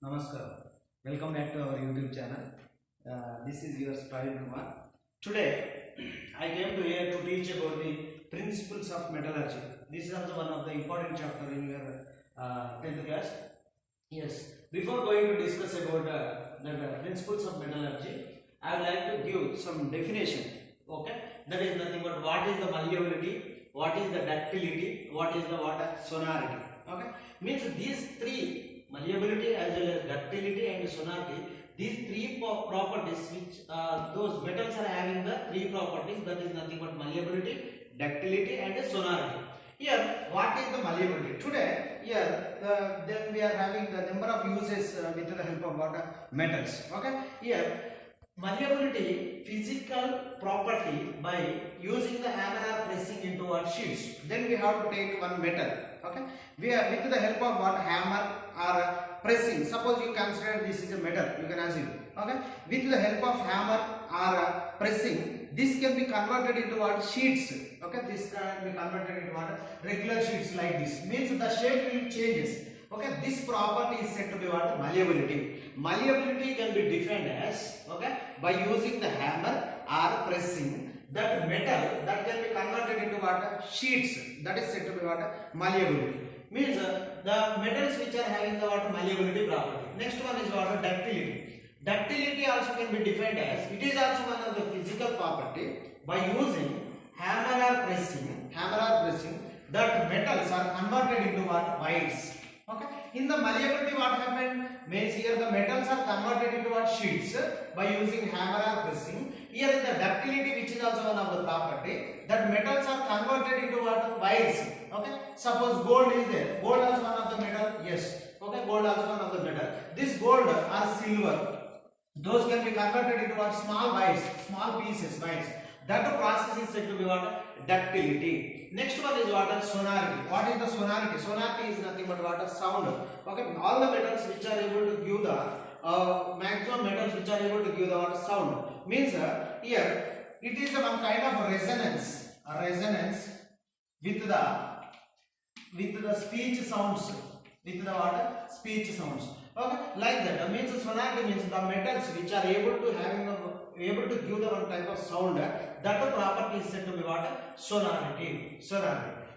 Namaskar. Welcome back to our YouTube channel. This is yours Praveen Kumar. Today, I came to here to teach about the principles of metallurgy. This is also one of the important chapter in your 10th class. Yes. Before going to discuss about the principles of metallurgy, I would like to give some definition. Okay. That is nothing but what is the malleability, what is the ductility, what is the sonority. Okay. Means these three, malleability as well as ductility and sonority, these three properties which those metals are having the three properties, that is nothing but malleability, ductility and sonority. Here what is the malleability? Today here then we are having the number of uses with the help of metals. Okay. Here malleability, physical property by using the hammer or pressing into what sheets. Then we have to take one metal. Okay, we are with the help of hammer or pressing. Suppose you consider this is a metal, you can assume. Okay, with the help of hammer or pressing, this can be converted into sheets. Okay, this can be converted into regular sheets like this. Means the shape will changes. Okay, this property is said to be malleability. Malleability can be defined as by using the hammer or pressing that metal that can be converted into sheets. That is said to be malleability. Means the metals which are having the malleability property. Next one is ductility. Ductility also can be defined as, it is also one of the physical property by using hammer or pressing that metals are converted into wires. Okay. In the malleability, what happened? Means here the metals are converted into sheets by using hammer or pressing. Here in the ductility, which is also one of the property, that metals are converted into wires. Okay. Suppose gold is there. Gold also one of the metal. Yes. Okay. Gold also one of the metal. This gold or silver, those can be converted into small wires, small pieces, wires. That process is said to be ductility. Next one is sonority. What is the sonority? Sonority is nothing but sound. Okay, all the metals which are able to give the maximum metals which are able to give the sound. Means here it is one kind of resonance. A resonance with the speech sounds. With the speech sounds. Okay, like that. Means sonority means the metals which are able to give the one type of sound. That property is said to be sonority.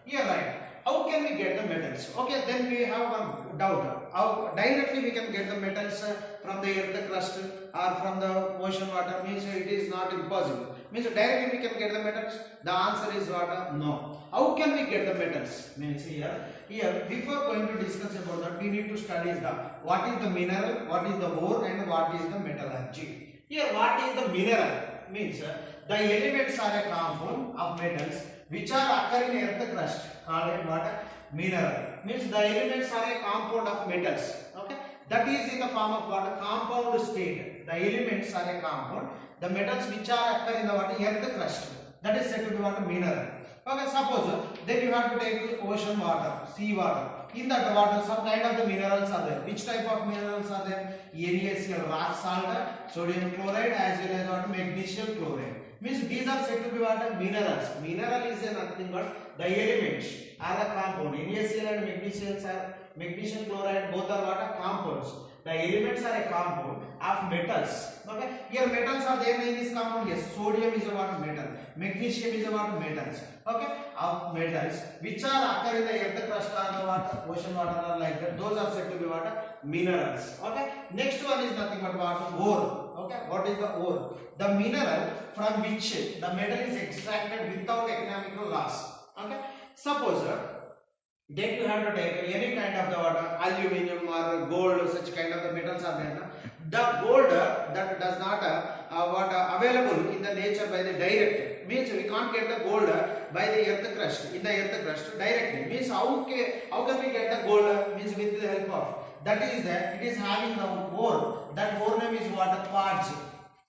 Here, right. How can we get the metals? Okay, then we have one doubt. How directly we can get the metals from the earth crust or from the ocean water? Means it is not impossible. Means directly we can get the metals. The answer is no. How can we get the metals? Means here before going to discuss about that, we need to study what is the mineral, what is the ore, and what is the metallurgy. Here, what is the mineral? Means the elements are a compound of metals which are occurring in earth crust, called mineral. Means the elements are a compound of metals. Okay, that is in the form of compound state. The elements are a compound. The metals which are occur in the earth crust, that is said to be mineral. Okay, suppose then you have to take ocean water, sea water. In that water, some kind of the minerals are there. Which type of minerals are there? NaCl, rock salt, sodium chloride, as well as magnesium chloride. Means these are said to be minerals. Mineral is nothing but the elements are a compound. NaCl and magnesium chloride, both are compounds. The elements are a compound of metals. Okay, here metals are there in this compound. Yes, sodium is a metal, magnesium is a metals. Okay, of metals which are occur in the earth crust or the ocean water or like that. Those are said to be minerals. Okay, next one is nothing but ore. Okay, what is the ore? The mineral from which the metal is extracted without economical loss. Okay, suppose then you have to take any kind of the aluminum or gold, such kind of the metals are there. The gold that does not available in the nature by the direct, means we can't get the gold by the earth crust, in the earth crust directly. Means how can we get the gold? Means with the help of, that is that it is having the ore. That ore name is quartz.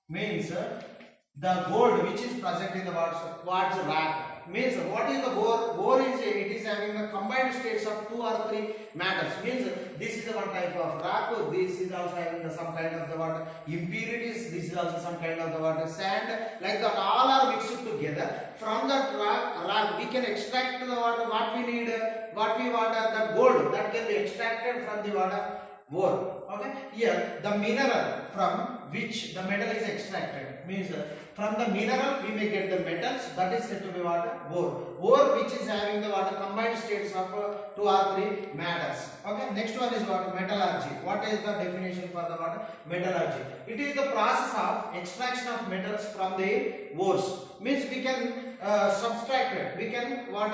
Means the gold which is present in the quartz rock. Means what is the ore? Ore is it is having the combined states of 2 or 3 matters. Means this is the one type of rock. This is also having some kind of the impurities. This is also some kind of the sand. Like that, all are mixed together. From that rock we can extract the what we need, what we want, the gold that can be extracted from the ore. Okay, here the mineral from which the metal is extracted means from the mineral we may get the metals, that is said to be what? Ore. Ore which is having the what? Combined states of 2 or 3 matters. Okay, next one is what? Metallurgy. What is the definition for the what? Metallurgy. It is the process of extraction of metals from the ores. Means we can subtract it. We can what?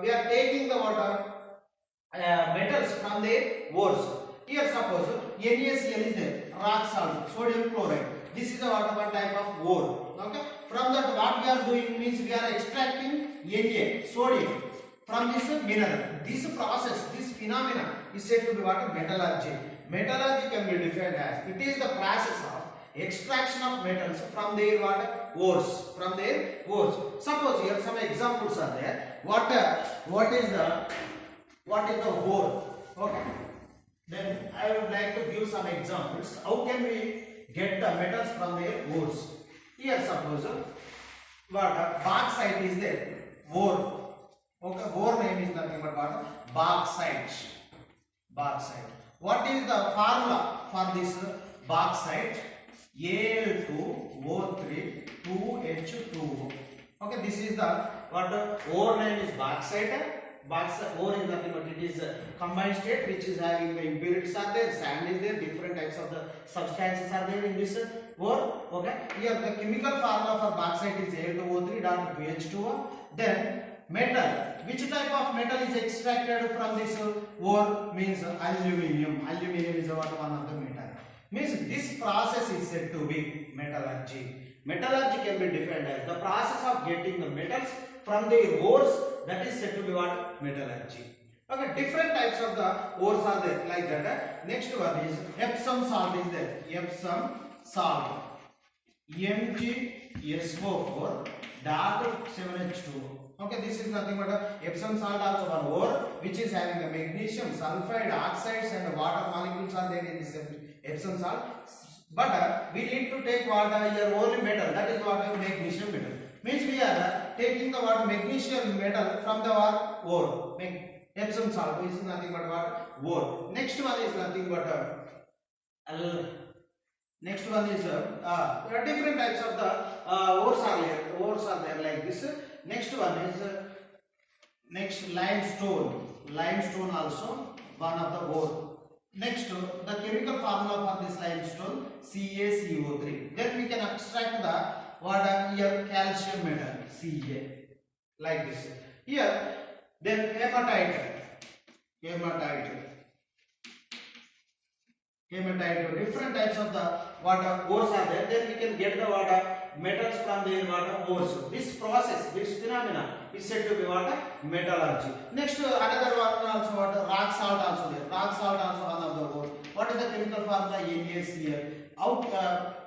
We are taking the water metals from the ores. Here suppose NaCl is there, rock salt, sodium chloride. This is a one type of ore. Okay. From that what we are doing means we are extracting Na, sodium from this mineral. This process, this phenomena is said to be what? Metallurgy. Metallurgy can be defined as it is the process of extraction of metals from their what? Ores. From their ores. Suppose here some examples are there. What is the ore? Okay. Then I would like to give some examples. How can we get the metals from their ores? Here suppose what? Bauxite is there. Ore. Okay, ore name is nothing but what? Bauxite. Bauxite. What is the formula for this bauxite? Al2O3 2H2O. Okay, this is the what? Ore name is bauxite. Bauxite ore is nothing but it is a combined state which is having the impurities are there, sand is there, different types of the substances are there in this ore. Okay, here the chemical formula for bauxite is Al2O3.BH2O. Then metal, which type of metal is extracted from this ore means aluminium. Aluminium is one of the metal. Means this process is said to be metallurgy. Metallurgy can be defined as the process of getting the metals from the ores, that is said to be what? Metallurgy. Okay, different types of the ores are there like that. Next one is Epsom salt is there. Epsom salt. MgSO4.7H2O. Okay, this is nothing but Epsom salt also one ore which is having the magnesium, sulfide, oxides and water molecules are there in this Epsom salt. But we need to take what here only metal, that is what magnesium metal. Means we are taking the what magnesium metal from the what ore. Epsom salt is nothing but what ore. Next one is nothing but next one is there are different types of the ores are there. Ores are there like this. Next one is next limestone. Limestone also one of the ore. Next, the chemical formula for this limestone CaCO3. Then we can extract the what here calcium metal Ca like this. Here then hematite, different types of the water ores are there. Then we can get the water metals from their water ores. This process, this phenomena is said to be what? Metallurgy. Next another one also what? Rock salt also there. Rock salt also one of the ore. What is the chemical formula? NaCl.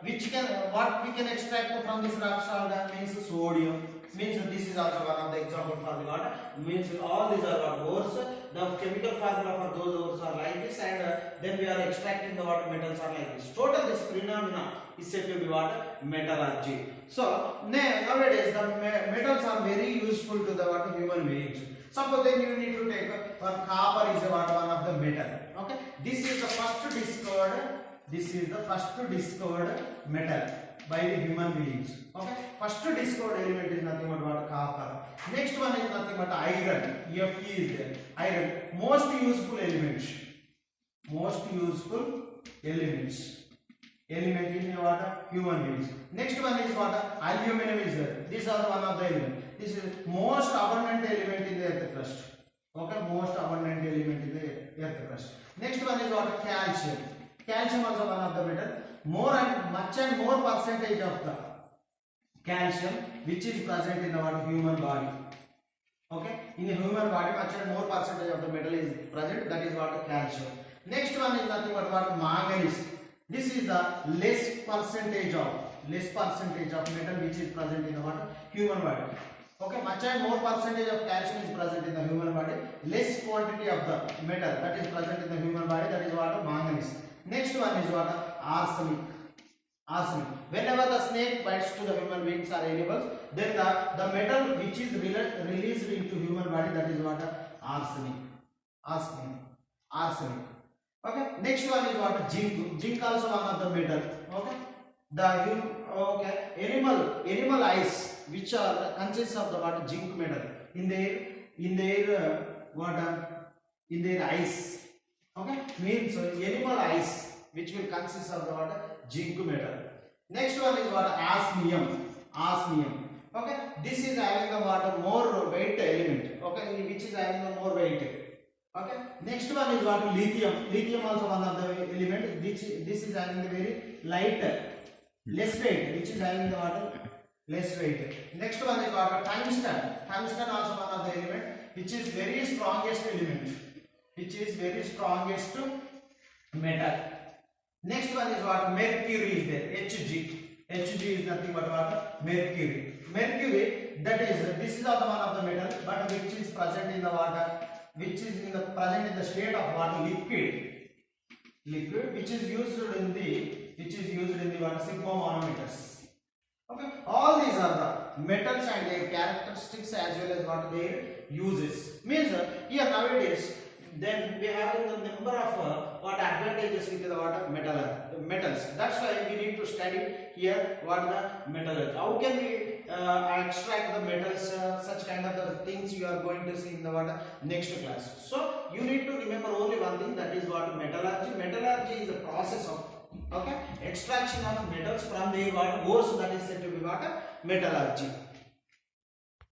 Which can what we can extract from this rock salt means sodium. Means this is also one of the example for the water. Means all these are what ores. The chemical formula for those ores are like this, and then we are extracting the water metals are like this. Total this phenomena is said to be what? Metallurgy. So nowadays the metals are very useful to the what human beings. Suppose then you need to take copper is one of the metal. Okay, this is the first discovered. This is the first discovered metal by the human beings. Okay, first discovered element is nothing but what? Copper. Next one is nothing but iron. Fe is there. Iron, most useful elements. Most useful elements. Element in what? Human beings. Next one is what? Aluminum is there. These are one of the elements. This is most abundant element in the earth crust. Okay, most abundant element in the earth crust. Next one is what? Calcium. Calcium also one of the metal. More and much and more percentage of the calcium which is present in our human body. Okay, in the human body much and more percentage of the metal is present. That is what? Calcium. Next one is nothing but what? Manganese. This is the less percentage of metal which is present in our human body. Okay, much and more percentage of calcium is present in the human body. Less quantity of the metal that is present in the human body, that is what? Manganese. Next one is what? Arsenic. Arsenic. Whenever the snake bites to the human beings or animals, then the metal which is released into human body, that is what? Arsenic. Arsenic. Okay, next one is what? Zinc. Zinc also one of the metal. Okay, animal eyes, which are consists of the what? Zinc metal in their what? In their eyes. Okay, means animal eyes, which will consist of the what? Zinc metal. Next one is what? Osmium. Osmium. Okay, this is having a what? More weight element. Okay, which is having a more weight. Okay, next one is what? Lithium. Lithium also one of the element. This is having the very light, less weight, which is having the what? Less weight. Next one is what? Tungsten. Tungsten also one of the element, which is very strongest element, which is very strongest metal. Next one is what? Mercury is there. Hg. Hg is nothing but what? Mercury. Mercury, that is, this is also one of the metal, but which is present in the water, which is present in the state of what? Liquid, which is used in the what? Sigma manometers. Okay, all these are the metals and their characteristics as well as what their uses. Means here nowadays, then we have the number of what advantages with the what? Metals. That's why we need to study here what the metallurgy. How can we extract the metals? Such kind of the things you are going to see in the what? Next class. So you need to remember only one thing, that is what? Metallurgy. Metallurgy is the process of extraction of metals from the what? Ores, that is said to be what? Metallurgy.